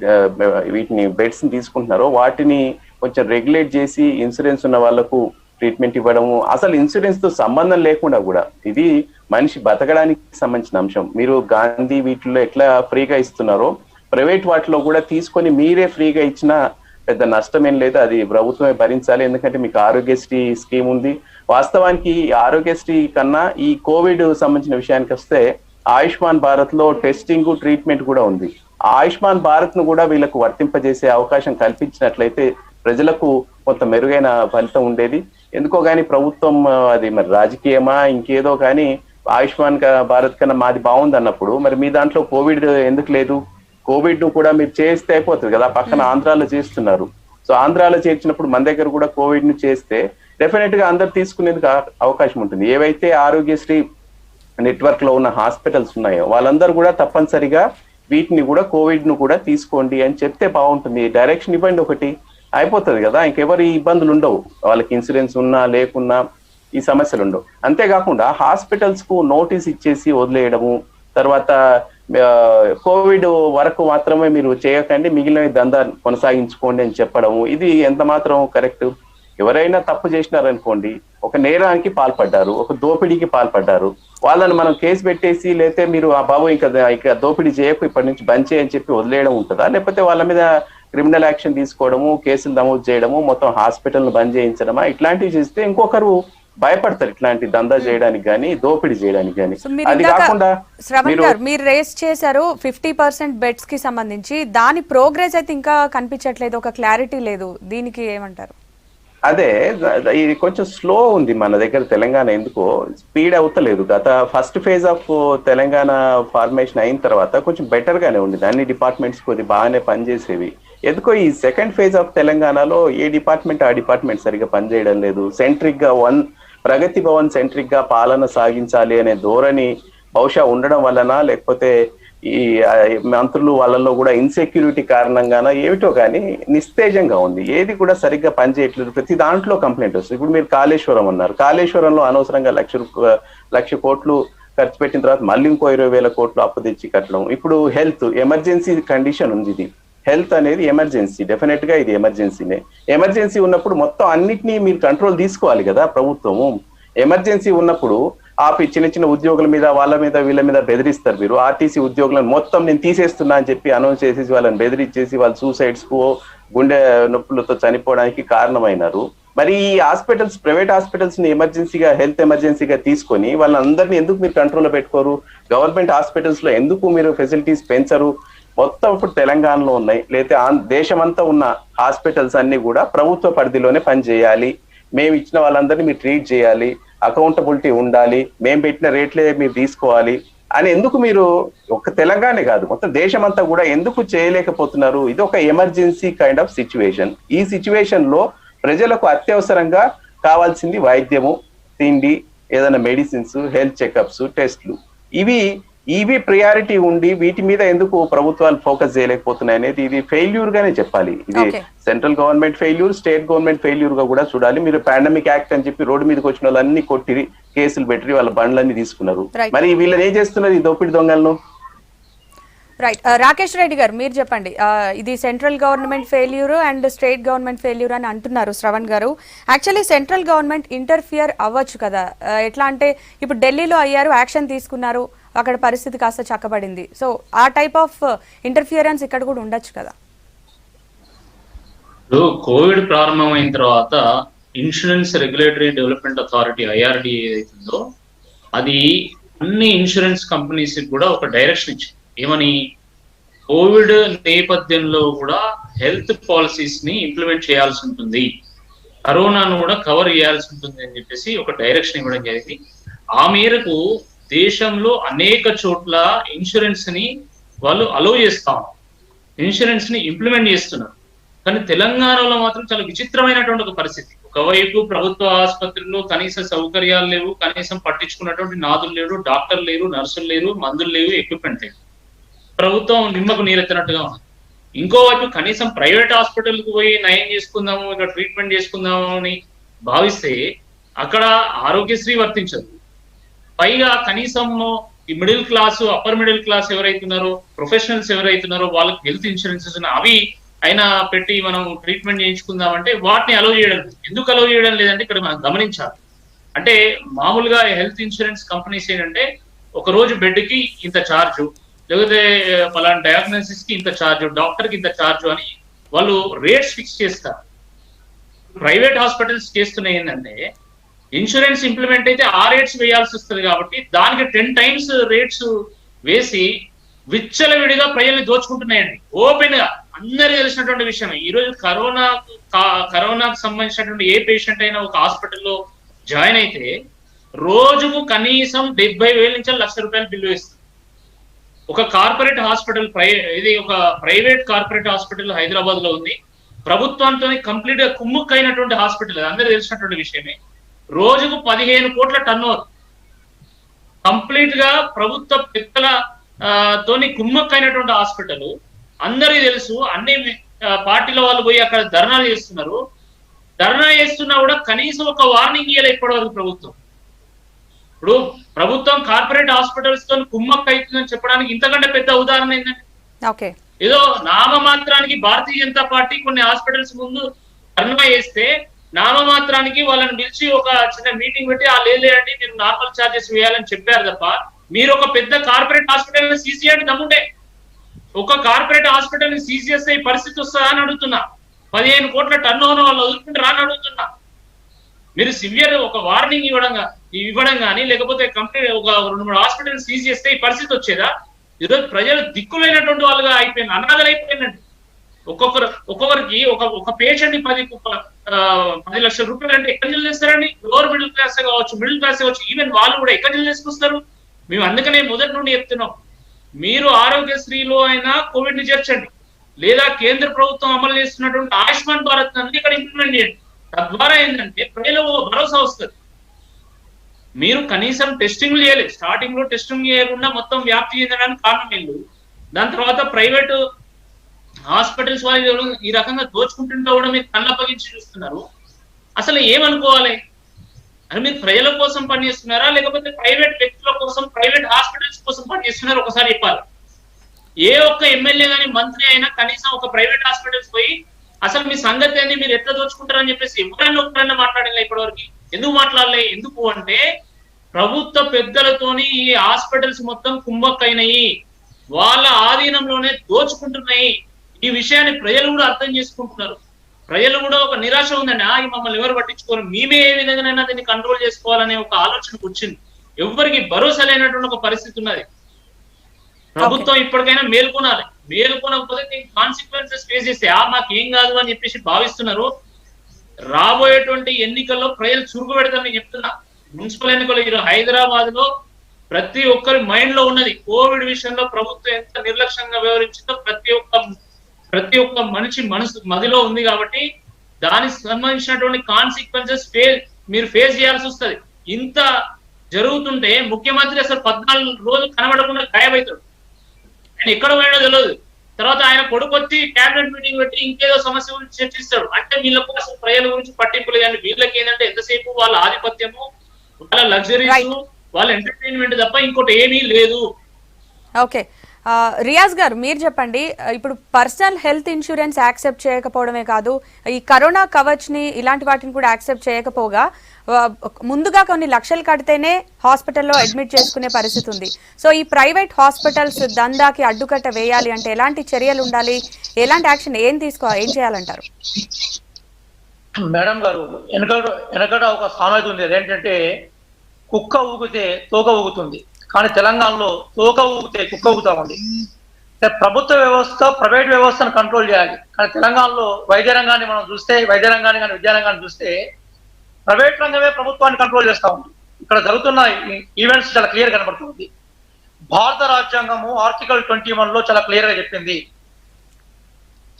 వీటిని బెడ్స్ ని తీసుకుంటున్నారో వాటిని కొంచెం రెగ్యులేట్ చేసి ఇన్సూరెన్స్ ఉన్న వాళ్ళకు ట్రీట్మెంట్ ఇవ్వడము. అసలు ఇన్సూరెన్స్ తో సంబంధం లేకుండా కూడా ఇది మనిషి బతకడానికి సంబంధించిన అంశం. మీరు గాంధీ వీటిల్లో ఎట్లా ఫ్రీగా ఇస్తున్నారో ప్రైవేట్ వాటిలో కూడా తీసుకొని మీరే ఫ్రీగా ఇచ్చినా పెద్ద నష్టమేం లేదు. అది ప్రభుత్వమే భరించాలి. ఎందుకంటే మీకు ఆరోగ్యశ్రీ స్కీమ్ ఉంది. వాస్తవానికి ఆరోగ్యశ్రీ కన్నా ఈ కోవిడ్ సంబంధించిన విషయానికి వస్తే ఆయుష్మాన్ భారత్ లో టెస్టింగ్ ట్రీట్మెంట్ కూడా ఉంది. ఆయుష్మాన్ భారత్ ను కూడా వీళ్ళకు వర్తింపజేసే అవకాశం కల్పించినట్లయితే ప్రజలకు కొంత మెరుగైన ఫలితం ఉండేది. ఎందుకో గానీ ప్రభుత్వం అది మరి రాజకీయమా ఇంకేదో కానీ ఆయుష్మాన్ భారత్ కన్నా మాది బాగుంది అన్నప్పుడు మరి మీ దాంట్లో కోవిడ్ ఎందుకు లేదు? కోవిడ్ ను కూడా మీరు చేస్తే అయిపోతుంది కదా. పక్కన ఆంధ్రాలో చేస్తున్నారు. సో ఆంధ్రాలో చేర్చినప్పుడు మన దగ్గర కూడా కోవిడ్ ను చేస్తే డెఫినెట్ గా అందరు తీసుకునేందుకు అవకాశం ఉంటుంది. ఏవైతే ఆరోగ్యశ్రీ నెట్వర్క్ లో ఉన్న హాస్పిటల్స్ ఉన్నాయో వాళ్ళందరూ కూడా తప్పనిసరిగా వీటిని కూడా కోవిడ్ ను కూడా తీసుకోండి అని చెప్తే బాగుంటుంది. డైరెక్షన్ ఇవ్వండి, ఒకటి అయిపోతుంది కదా. ఇంకెవరి ఇబ్బందులు ఉండవు. వాళ్ళకి ఇన్సూరెన్స్ ఉన్నా లేకున్నా ఈ సమస్యలు ఉండవు. అంతేకాకుండా హాస్పిటల్స్ కు నోటీస్ ఇచ్చేసి వదిలేయడము, తర్వాత కోవిడ్ వరకు మాత్రమే మీరు చేయకండి, మిగిలిన దందా కొనసాగించుకోండి అని చెప్పడము, ఇది ఎంత మాత్రం కరెక్ట్? ఎవరైనా తప్పు చేసినారనుకోండి, ఒక నేరానికి పాల్పడ్డారు, ఒక దోపిడీకి పాల్పడ్డారు, వాళ్ళని మనం కేసు పెట్టేసి లేతే మీరు ఆ బాబు ఇక దోపిడీ చేయకు ఇప్పటి నుంచి బంద్ చేయని చెప్పి వదిలేయడం ఉంటుందా? లేకపోతే వాళ్ళ మీద క్రిమినల్ యాక్షన్ తీసుకోవడము, కేసులు నమోదు చేయడము, మొత్తం హాస్పిటల్ను బంద్ చేయించడమా? ఇట్లాంటివి చేస్తే ఇంకొకరు భయపడతారు ఇట్లాంటి దందా చేయడానికి కానీ దోపిడీ చేయడానికి కానీ. సో మీరు అది ఇందాక కాకుండా శ్రవణ్ గారు మీరు రేస్ చేశారు 50% బెడ్స్ కి సంబంధించి, దాని ప్రోగ్రెస్ అయితే ఇంకా కనిపించట్లేదు, ఒక క్లారిటీ లేదు, దీనికి ఏమంటారు? అదే ఇది కొంచెం స్లో ఉంది మన దగ్గర తెలంగాణ, ఎందుకో స్పీడ్ అవుతలేదు. గత first phase of Telangana formation అయిన తర్వాత కొంచెం బెటర్ గానే ఉంది, అన్ని డిపార్ట్మెంట్స్ కొద్ది బాగానే పనిచేసేవి. ఎందుకో ఈ సెకండ్ ఫేజ్ ఆఫ్ తెలంగాణలో ఏ డిపార్ట్మెంట్ ఆ డిపార్ట్మెంట్ సరిగ్గా పనిచేయడం లేదు. సెంట్రిక్ గా ప్రగతి భవన్ సెంట్రిక్ గా పాలన సాగించాలి అనే ధోరణి బహుశా ఉండడం వలన, లేకపోతే ఈ మంత్రులు వాళ్ళలో కూడా ఇన్సెక్యూరిటీ కారణంగానో ఏమిటో కానీ నిస్తేజంగా ఉంది, ఏది కూడా సరిగ్గా పనిచేయట్లేదు. ప్రతి దాంట్లో కంప్లైంట్ వస్తుంది. ఇప్పుడు మీరు కాళేశ్వరం అన్నారు, కాళేశ్వరంలో అనవసరంగా 1,00,00,000 కోట్లు ఖర్చు పెట్టిన తర్వాత మళ్ళీ ఇంకో 20,000 కోట్లు అప్పు తెచ్చి కట్టడం. ఇప్పుడు హెల్త్ ఎమర్జెన్సీ కండిషన్ ఉంది, ఇది హెల్త్ అనేది ఎమర్జెన్సీ, డెఫినెట్ గా ఇది ఎమర్జెన్సీనే. ఎమర్జెన్సీ ఉన్నప్పుడు మొత్తం అన్నిటినీ మీరు కంట్రోల్ తీసుకోవాలి కదా ప్రభుత్వము. ఎమర్జెన్సీ ఉన్నప్పుడు చిన్న చిన్న ఉద్యోగుల మీద వాళ్ళ మీద వీళ్ళ మీద బెదిరిస్తారు. మీరు ఆర్టీసీ ఉద్యోగులను మొత్తం నేను తీసేస్తున్నా అని చెప్పి అనౌన్స్ చేసేసి వాళ్ళని బెదిరించేసి వాళ్ళు సూసైడ్స్ కు గుండె నొప్పులతో చనిపోవడానికి కారణమైనారు. మరి ఈ హాస్పిటల్స్, ప్రైవేట్ హాస్పిటల్స్ ని ఎమర్జెన్సీగా హెల్త్ ఎమర్జెన్సీగా తీసుకొని వాళ్ళందరినీ ఎందుకు మీరు కంట్రోల్లో పెట్టుకోరు? గవర్నమెంట్ హాస్పిటల్స్ లో ఎందుకు మీరు ఫెసిలిటీస్ పెంచరు? మొత్తం ఇప్పుడు తెలంగాణలో ఉన్నాయి, లేదా దేశమంతా ఉన్న హాస్పిటల్స్ అన్ని కూడా ప్రభుత్వ పరిధిలోనే పనిచేయాలి. మేము ఇచ్చిన వాళ్ళందరినీ మీరు ట్రీట్ చేయాలి, అకౌంటబిలిటీ ఉండాలి, మేము పెట్టిన రేట్లే మీరు తీసుకోవాలి అని ఎందుకు మీరు ఒక్క తెలంగాణ కాదు మొత్తం దేశమంతా కూడా ఎందుకు చేయలేకపోతున్నారు? ఇది ఒక ఎమర్జెన్సీ కైండ్ ఆఫ్ సిచ్యువేషన్. ఈ సిచ్యువేషన్ లో ప్రజలకు అత్యవసరంగా కావాల్సింది వైద్యము, తిండి, ఏదైనా మెడిసిన్స్, హెల్త్ చెకప్స్, టెస్ట్లు. ఇవి ప్రియారిటీ ఉండి వీటి మీద ఎందుకు ప్రభుత్వాలు ఫోకస్ చేయలేకపోతున్నాయి అనేది ఇది ఫెయిల్యూర్ గానే చెప్పాలి. ఇది central government failure, state government failure గా కూడా చూడాలి. మీరు పాండమిక్ యాక్ట్ అని చెప్పి రోడ్డు మీదకి వచ్చిన వాళ్ళన్ని కొట్టి కేసులు పెట్టి వాళ్ళ బండ్లన్నీ తీసుకున్నారు. మరి వీళ్ళని ఏం చేస్తున్నారు ఈ దోపిడి దొంగలను? రైట్, రాకేష్ రెడ్డి గారు మీరు చెప్పండి. ఇది central government failure and state government failure అని అంటున్నారు శ్రవణ్ గారు. యాక్చువల్లీ సెంట్రల్ గవర్నమెంట్ ఇంటర్ఫియర్ అవ్వచ్చు కదా? ఎట్లా అంటే ఇప్పుడు ఢిల్లీలో అయ్యారు, యాక్షన్ తీసుకున్నారు, అక్కడ పరిస్థితి కాస్త చక్కబడింది. సో ఆ టైప్ ఆఫ్ ఇంటర్ఫియరెన్స్ ఇక్కడ కూడా ఉండొచ్చు కదా? కోవిడ్ ప్రారంభమైన తర్వాత insurance regulatory development authority IRDA ఏదైతుందో అది అన్ని ఇన్సూరెన్స్ కంపెనీస్ కూడా ఒక డైరెక్షన్ ఇచ్చింది. ఏమని? కోవిడ్ నేపథ్యంలో కూడా హెల్త్ పాలసీస్ ని ఇంప్లిమెంట్ చేయాల్సి ఉంటుంది, కరోనాను కూడా కవర్ చేయాల్సి ఉంటుంది అని చెప్పేసి ఒక డైరెక్షన్ ఇవ్వడం జరిగింది. ఆ మేరకు దేశంలో అనేక చోట్ల ఇన్సూరెన్స్ ని వాళ్ళు అలో చేస్తాం, ఇన్సూరెన్స్ ని ఇంప్లిమెంట్ చేస్తున్నారు. కానీ తెలంగాణలో మాత్రం చాలా విచిత్రమైనటువంటి ఒక పరిస్థితి. ఒకవైపు ప్రభుత్వ ఆసుపత్రుల్లో కనీస సౌకర్యాలు లేవు, కనీసం పట్టించుకున్నటువంటి నాదులు లేరు, డాక్టర్లు లేరు, నర్సులు లేరు, మందులు లేవు, ఎక్విప్మెంట్ లేదు. ప్రభుత్వం నిమ్మకు నీరెత్తినట్టుగా ఉంది. ఇంకోవైపు కనీసం ప్రైవేట్ హాస్పిటల్కి పోయి నయం చేసుకుందాము, ఇక్కడ ట్రీట్మెంట్ చేసుకుందాము అని భావిస్తే అక్కడ ఆరోగ్యశ్రీ వర్తించదు. పైగా కనీసం ఈ middle class, upper middle class ఎవరైతున్నారో, ప్రొఫెషనల్స్ ఎవరైతున్నారో వాళ్ళకి హెల్త్ ఇన్సూరెన్సెస్ అవి అయినా పెట్టి మనం ట్రీట్మెంట్ చేయించుకుందామంటే వాటిని అలౌ చేయడం. ఎందుకు అలౌ చేయడం లేదంటే ఇక్కడ మనం గమనించాలి. అంటే మామూలుగా హెల్త్ ఇన్సూరెన్స్ కంపెనీస్ ఏంటంటే ఒక రోజు బెడ్ కి ఇంత ఛార్జు, లేకపోతే పలానా డయాగ్నోసిస్ కి ఇంత ఛార్జు, డాక్టర్ కి ఇంత ఛార్జు అని వాళ్ళు రేట్స్ ఫిక్స్ చేస్తారు. ప్రైవేట్ హాస్పిటల్స్ చేస్తున్నాయి ఏంటంటే ఇన్సూరెన్స్ ఇంప్లిమెంట్ అయితే ఆ రేట్స్ వేయాల్సి వస్తుంది కాబట్టి దానికి 10 times రేట్స్ వేసి విచ్చలవిడిగా ప్రజల్ని దోచుకుంటున్నాయండి. ఓపెన్ గా అందరికీ తెలిసినటువంటి విషయమే. ఈ రోజు కరోనాకు సంబంధించినటువంటి ఏ పేషెంట్ అయినా ఒక హాస్పిటల్లో జాయిన్ అయితే రోజుకు కనీసం 70,000 నుంచి 1,00,000 రూపాయలు బిల్లు వేస్తుంది. ఒక కార్పొరేట్ హాస్పిటల్, ఇది ఒక ప్రైవేట్ కార్పొరేట్ హాస్పిటల్ హైదరాబాద్ లో ఉంది, ప్రభుత్వంతో కంప్లీట్ గా కుమ్ముక్కైనటువంటి హాస్పిటల్, అందరికీ తెలిసినటువంటి విషయమే. రోజుకు 15 కోట్ల టర్నోవర్, కంప్లీట్ గా ప్రభుత్వ పెద్దల తోని కుమ్మక్కైనటువంటి హాస్పిటల్. అందరికీ తెలుసు, అన్ని పార్టీల వాళ్ళు పోయి అక్కడ ధర్నాలు చేస్తున్నారు. ధర్నా చేస్తున్నా కూడా కనీసం ఒక వార్నింగ్ ఇవ్వలే ఇప్పటివరకు ప్రభుత్వం. ఇప్పుడు ప్రభుత్వం కార్పొరేట్ హాస్పిటల్స్ తో కుమ్మక్క అవుతుందని చెప్పడానికి ఇంతకంటే పెద్ద ఉదాహరణ ఏంటంటే, ఏదో నామమాత్రానికి భారతీయ జనతా పార్టీ కొన్ని హాస్పిటల్స్ ముందు ధర్నా చేస్తే నామమాత్రానికి వాళ్ళని పిలిచి ఒక చిన్న మీటింగ్ పెట్టి లేదండి మీరు నార్మల్ ఛార్జెస్ వేయాలని చెప్పారు తప్ప, మీరు ఒక పెద్ద కార్పొరేట్ హాస్పిటల్ సీజ్ చేయండి దమ్ముంటే. ఒక కార్పొరేట్ హాస్పిటల్ ని సీజ్ చేస్తే ఈ పరిస్థితి వస్తుందా అని అడుగుతున్నా. 15 కోట్ల టర్న్ ఓవర్ వాళ్ళు వదులుకుంటారా అని అడుగుతున్నా. మీరు సివియర్ ఒక వార్నింగ్ ఇవ్వడం కానీ, లేకపోతే కంప్లీట్ ఒక 2-3 హాస్పిటల్ సీజ్ చేస్తే ఈ పరిస్థితి వచ్చేదా? ఈరోజు ప్రజలు దిక్కులేనటువంటి వాళ్ళుగా అయిపోయింది, అనాథలు అయిపోయిందండి. ఒక్కొక్కరికి ఒక పేషెంట్ ని 10 లక్షల రూపాయలు అంటే ఎక్కడ చేస్తారండి? లోవర్ మిడిల్ క్లాస్ కావచ్చు, మిడిల్ క్లాస్ కావచ్చు, ఈవెన్ వాళ్ళు కూడా ఎక్కడ చేసుకొస్తారు? మేము అందుకనే మొదటి నుండి చెప్తున్నాం, మీరు ఆరోగ్యశ్రీలో అయినా కోవిడ్ ని చేర్చండి, లేదా కేంద్ర ప్రభుత్వం అమలు చేస్తున్నటువంటి ఆయుష్మాన్ భారత్ అనేది ఇక్కడ ఇంప్లిమెంట్ చేయండి. తద్వారా ఏంటంటే ప్రజలకు భరోసా వస్తుంది. మీరు కనీసం టెస్టింగ్లు చేయలేదు, స్టార్టింగ్ లో టెస్టింగ్ చేయకుండా మొత్తం వ్యాప్తి చెందడానికి కారణం ఏంటి? దాని తర్వాత ప్రైవేట్ హాస్పిటల్స్ వాళ్ళు ఈ రకంగా దోచుకుంటుంటే కూడా మీరు కళ్ళప్పగించి చూస్తున్నారు. అసలు ఏమనుకోవాలి? అని మీరు ప్రజల కోసం పనిచేస్తున్నారా, లేకపోతే ప్రైవేట్ వ్యక్తుల కోసం, ప్రైవేట్ హాస్పిటల్స్ కోసం పనిచేస్తున్నారా? ఒకసారి చెప్పాలి. ఏ ఒక్క ఎమ్మెల్యే కానీ మంత్రి అయినా కనీసం ఒక ప్రైవేట్ హాస్పిటల్స్ పోయి అసలు మీ సంగతి ఏంది, మీరు ఎట్లా దోచుకుంటారని చెప్పేసి ఎవరైనా మాట్లాడలే ఇప్పటివరకు. ఎందుకు మాట్లాడలే? ఎందుకు అంటే ప్రభుత్వ పెద్దలతోని ఈ హాస్పిటల్స్ మొత్తం కుంభక్కైనాయి, వాళ్ళ ఆధీనంలోనే దోచుకుంటున్నాయి. ఈ విషయాన్ని ప్రజలు కూడా అర్థం చేసుకుంటున్నారు. ప్రజలు కూడా ఒక నిరాశ ఉందండి, మమ్మల్ని ఎవరు పట్టించుకోరు, మేమే ఏ విధంగానైనా దీన్ని కంట్రోల్ చేసుకోవాలనే ఒక ఆలోచనకు వచ్చింది. ఎవరికి భరోసా లేనటువంటి ఒక పరిస్థితి ఉన్నది. ప్రభుత్వం ఇప్పటికైనా మేల్కొనకపోతే కాన్సిక్వెన్సెస్ ఫేస్ చేస్తే మాకు ఏం కాదు అని చెప్పేసి భావిస్తున్నారు. రాబోయేటువంటి ఎన్నికల్లో ప్రజలు చురుకు పెడతారని చెప్తున్నా. మున్సిపల్ ఎన్నికలు హైదరాబాద్ లో ప్రతి ఒక్కరి మైండ్ లో ఉన్నది. కోవిడ్ విషయంలో ప్రభుత్వం ఎంత నిర్లక్ష్యంగా వ్యవహరించిందో ప్రతి ఒక్క మనిషి మదిలో ఉంది. కాబట్టి దానికి సంబంధించినటువంటి కాన్సిక్వెన్సెస్ మీరు ఫేస్ చేయాల్సి వస్తుంది. ఇంత జరుగుతుంటే ముఖ్యమంత్రి అసలు 14 రోజులు కనబడకుండా గాయమవుతాడు. ఆయన ఎక్కడ పోయినా తెలియదు. తర్వాత ఆయన కొడుకు వచ్చి క్యాబినెట్ మీటింగ్ పెట్టి ఇంకేదో సమస్య గురించి చర్చిస్తాడు. అంటే వీళ్ళ కోసం ప్రజల గురించి పట్టింపులు కానీ వీళ్ళకి ఏంటంటే ఎంతసేపు వాళ్ళ ఆధిపత్యము, వాళ్ళ లగ్జరీస్, వాళ్ళ ఎంటర్టైన్మెంట్ తప్ప ఇంకోటి ఏమీ లేదు. ఓకే, రియాజ్ గారు మీరు చెప్పండి. ఇప్పుడు పర్సనల్ హెల్త్ ఇన్సూరెన్స్ యాక్సెప్ట్ చేయకపోవడమే కాదు, ఈ కరోనా కవచ్ ని ఇలాంటి వాటిని కూడా యాక్సెప్ట్ చేయకపోగా ముందుగా కొన్ని లక్షలు కడితేనే హాస్పిటల్లో అడ్మిట్ చేసుకునే పరిస్థితి ఉంది. సో ఈ ప్రైవేట్ హాస్పిటల్స్ దందాకి అడ్డుకట్ట వేయాలి అంటే ఎలాంటి చర్యలు ఉండాలి, ఎలాంటి యాక్షన్ ఏం చేయాలంటారు? మేడం గారు, వెనకడ ఒక సామెత ఉంది, అదేంటంటే కుక్క ఊగితే తోక ఊగుతుంది, కానీ తెలంగాణలో తోక ఊగితే కుక్క ఊగుతా ఉంది. ప్రభుత్వ వ్యవస్థ ప్రైవేట్ వ్యవస్థను కంట్రోల్ చేయాలి, కానీ తెలంగాణలో వైద్య రంగాన్ని మనం చూస్తే, వైద్య రంగాన్ని కానీ విద్యారంగాన్ని చూస్తే ప్రైవేట్ రంగమే ప్రభుత్వాన్ని కంట్రోల్ చేస్తూ ఉంది. ఇక్కడ జరుగుతున్న ఈవెంట్స్ చాలా క్లియర్ కనబడుతుంది. భారత రాజ్యాంగము ఆర్టికల్ 21 చాలా క్లియర్ గా చెప్పింది,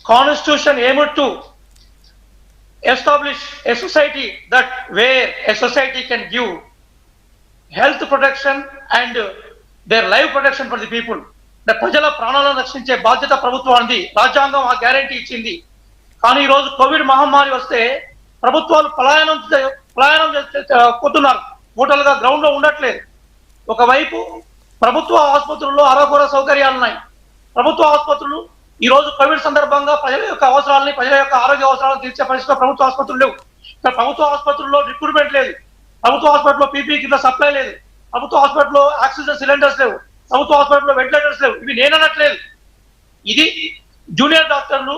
constitution aimed to establish a society that where a society can give health protection and their life protection for the people. ప్రజల ప్రాణాలను రక్షించే బాధ్యత ప్రభుత్వానికి రాజ్యాంగం ఆ గ్యారంటీ ఇచ్చింది. కానీ ఈ రోజు కోవిడ్ మహమ్మారి వస్తే ప్రభుత్వాలు పలాయనం పోతున్నారు, టోటల్ గా గ్రౌండ్ లో ఉండట్లేదు. ఒకవైపు ప్రభుత్వ ఆసుపత్రుల్లో అరకొర సౌకర్యాలు ఉన్నాయి. ప్రభుత్వ ఆసుపత్రులు ఈ రోజు కోవిడ్ సందర్భంగా ప్రజల యొక్క అవసరాలని, ప్రజల యొక్క ఆరోగ్య అవసరాలను తీర్చే పరిస్థితిలో ప్రభుత్వ ఆసుపత్రులు లేవు. ప్రభుత్వ ఆసుపత్రుల్లో రిక్రూట్మెంట్ లేదు, ప్రభుత్వ హాస్పిటల్లో పీపీ కింద సప్లై లేదు, ప్రభుత్వ హాస్పిటల్లో ఆక్సిజన్ సిలిండర్స్ లేవు, ప్రభుత్వ హాస్పిటల్లో వెంటిలేటర్స్ లేవు. ఇవి నేననట్లేదు, ఇది జూనియర్ డాక్టర్లు,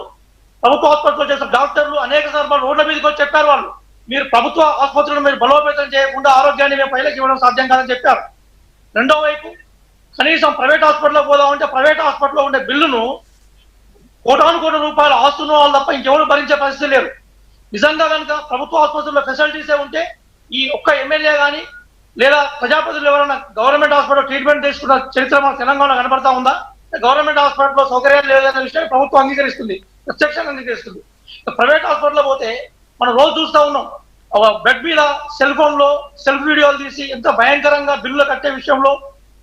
ప్రభుత్వ హాస్పిటల్లో చేసిన డాక్టర్లు అనేక సందర్భాలు రోడ్ల మీదకి వచ్చి చెప్పారు, వాళ్ళు మీరు ప్రభుత్వ ఆసుపత్రులను మీరు బలోపేతం చేయకుండా ఆరోగ్యాన్ని మేము పైలకి ఇవ్వడం సాధ్యం కాదని చెప్పారు. రెండో వైపు కనీసం ప్రైవేట్ హాస్పిటల్లో పోదామంటే ప్రైవేట్ హాస్పిటల్లో ఉండే బిల్లును కోటాను రూపాయలు ఆస్తున్న వాళ్ళు తప్ప ఇంకెవరు భరించే పరిస్థితి లేరు. నిజంగా కనుక ప్రభుత్వ ఆసుపత్రుల్లో ఫెసిలిటీసే ఉంటే ఈ ఒక్క ఎమ్మెల్యే కానీ లేదా ప్రజాప్రతినిధులు ఎవరైనా గవర్నమెంట్ హాస్పిటల్ ట్రీట్మెంట్ తీసుకున్న చరిత్ర మన తెలంగాణలో కనబడతా ఉందా? గవర్నమెంట్ హాస్పిటల్లో సౌకర్యాలు లేదనే విషయం ప్రభుత్వం అంగీకరిస్తుంది, ప్రత్యక్షంగా అంగీకరిస్తుంది. ప్రైవేట్ హాస్పిటల్లో పోతే మనం రోజు చూస్తూ ఉన్నాం, బెడ్ మీద సెల్ ఫోన్ లో సెల్ఫ్ వీడియోలు తీసి ఎంత భయంకరంగా బిల్లులు కట్టే విషయంలో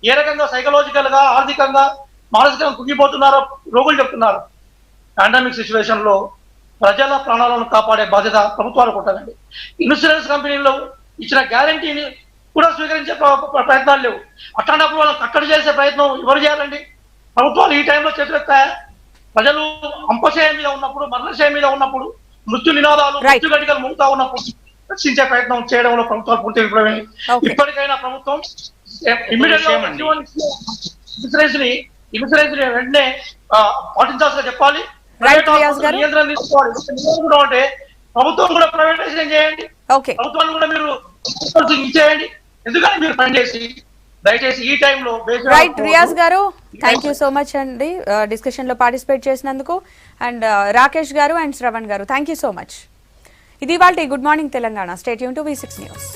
ఏ రకంగా సైకలాజికల్ గా, ఆర్థికంగా, మానసికంగా కుంగిపోతున్నారో రోగులు చెప్తున్నారు. పాండమిక్ సిచ్యువేషన్ లో ప్రజల ప్రాణాలను కాపాడే బాధ్యత ప్రభుత్వాలకు ఉంటుందండి. ఇన్సూరెన్స్ కంపెనీలు ఇచ్చిన గ్యారంటీని కూడా స్వీకరించే ప్రయత్నాలు లేవు. అట్లాంటప్పుడు వాళ్ళని కట్టడి చేసే ప్రయత్నం ఎవరు చేయాలండి? ప్రభుత్వాలు ఈ టైంలో చేతులెత్తాయా? ప్రజలు అంపశయం మీద ఉన్నప్పుడు, మరణశయం మీద ఉన్నప్పుడు, మృత్యు నినాదాలు, మృత్యు గడికలు మోగుతా ఉన్నప్పుడు రక్షించే ప్రయత్నం చేయడంలో ప్రభుత్వాలు పూర్తి విఫలమే. ఇప్పటికైనా ప్రభుత్వం ఇమ్మీడియట్ గా ఇన్సూరెన్స్ ని వెంటనే పాటించాల్సిన చెప్పాలి. ప్రైవేట్ నియంత్రణ తీసుకోవాలి. అంటే ప్రభుత్వం కూడా ప్రైవేటైజేషన్ చేయండి, ఓకే, ప్రభుత్వాన్ని కూడా మీరు ఇచ్చేయండి. ఎందుకని మీరు పనిచేసి దయచేసి ఈ టైంలో రైట్. రియాజ్ గారు, థ్యాంక్ యూ సో మచ్ అండి డిస్కషన్ లో పార్టిసిపేట్ చేసినందుకు. అండ్ రాకేష్ గారు అండ్ శ్రవణ్ గారు, థ్యాంక్ యూ సో మచ్. ఇది ఇవాల్టి good morning Telangana. Stay tune to V6 news.